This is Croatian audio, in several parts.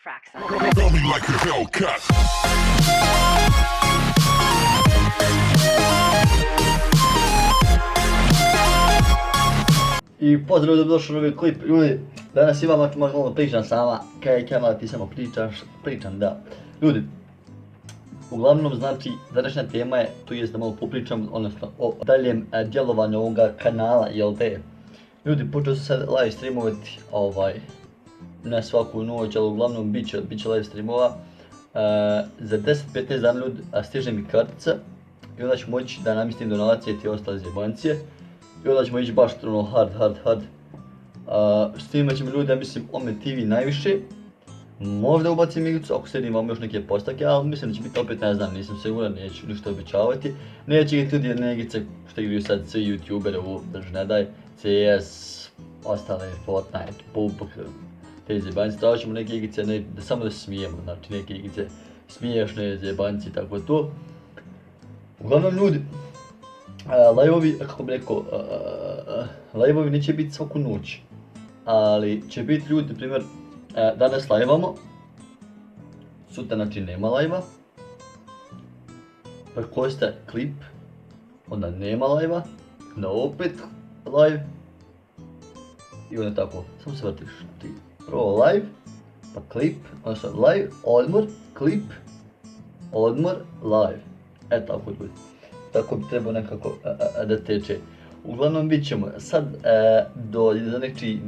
Fraxon. Tell me like a Hellcat. I pozdrav, dobrodošli u novi klip. Ljudi, danas imam malo pričam sama. Kaj Kemal, ti samo pričam, da. Ljudi, uglavnom znači, današnja tema je, tu jest da malo popričam, odnosno o daljem djelovanju ovoga kanala, jel te? Ljudi, počeo sam sad live streamovati, ne svaku noć, ali uglavnom bit će live streamova. Za 10-15 dana ljudi, stiže mi kartica i onda ću moći da namjestim donacije i ostale zjebancije. I onda ćemo ići baš ono hard. S time će mi ljudi, ja mislim, Ome TV najviše. Možda ubacim igricu ako sredim vam još neke postake, ali mislim da će biti opet, ne znam, nisam siguran, neću ništa obećavati. Neće ih tudi jedne igrice što igraju sad svi youtuberi, ovo drži ne daj, CS, ostale Fortnite, PUBG, te zjebanci. Tražit ćemo neke igrice, samo da se smijemo, znači neke igrice smiješne zjebanci, tako to. Uglavnom ljudi, live-ovi, kako bi rekao, live-ovi neće biti svaku noć, ali će biti ljudi, primjer, danas live-amo, sutra znači nema live-a, prekosta klip, onda nema live-a, onda opet live, i onda tako, samo se vrtiš, ti prvo live, pa klip, onda sad live, odmor, klip, odmor, live, tako ljudi. Tako bi trebao nekako da teče. Uglavnom bit ćemo sad za neki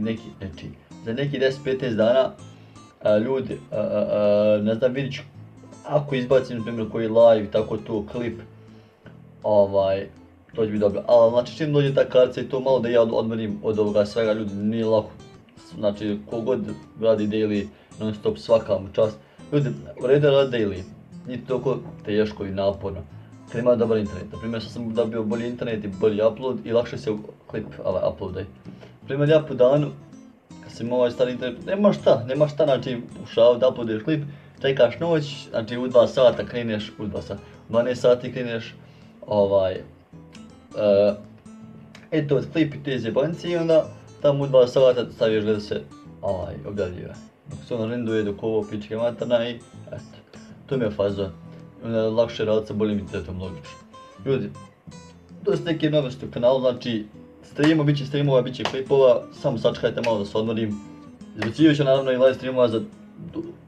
10-15 dana ljudi, ne znam, vidit ću ako izbacim na primjer koji live, tako to, klip, to će biti dobro. Ali znači čim dođe ta kartica i to malo da ja odmorim od ovoga svega, ljudi, nije lako. Znači kogod radi daily non stop, svaka mu čast. Ljudi, u redu je radi daily, nije toliko teško i naporno. Kad ima dobar internet, naprimjer sam dobio bolji internet i bolji upload i lakše se klip uploadaj. Naprimjer ja po danu, kad sam imao stari internet, nema šta, znači ušao da uploaduješ klip, čekaš noć, znači u 2 sata kreneš, u 12 sati kreneš, eto klip i te zjebanci i onda tamo u 2 sata staviš da se objavljuje. Dok se ono renduje, dok ovo pičke materna i eto, to mi je fazon. Lakše raditi sa boljim internetom, logično. Ljudi, to su neke novosti u kanalu, znači bit će streamova, bit će klipova, samo sačekajte malo da se odmorim. Izbacivat ću naravno i live streamova za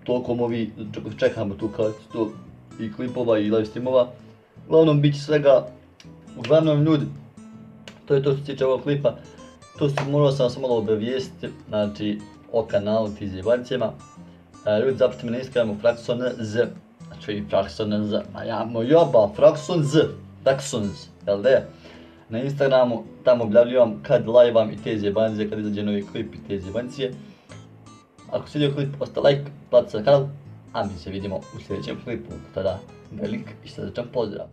toliko movi, čekamo tu karticu i klipova i live streamova. Uglavnom bit će svega, uglavnom ljudi, to je to što se tiče ovog klipa. Morao sam vas malo obavijestiti, znači o kanalu ti zjebancima. Ljudi, zapratite me na Instagramu Fraxonz, znači Fraxonz, Fraxonz, jel de? Na Instagramu, tamo objavljujem kad live-am i te zjebancije, kad izađe novi klip i te zjebancije. Ako se vidio klip, osta like, platite na kanal, a mi se vidimo u sljedećem klipu. Tada, velik i srdečan pozdrav!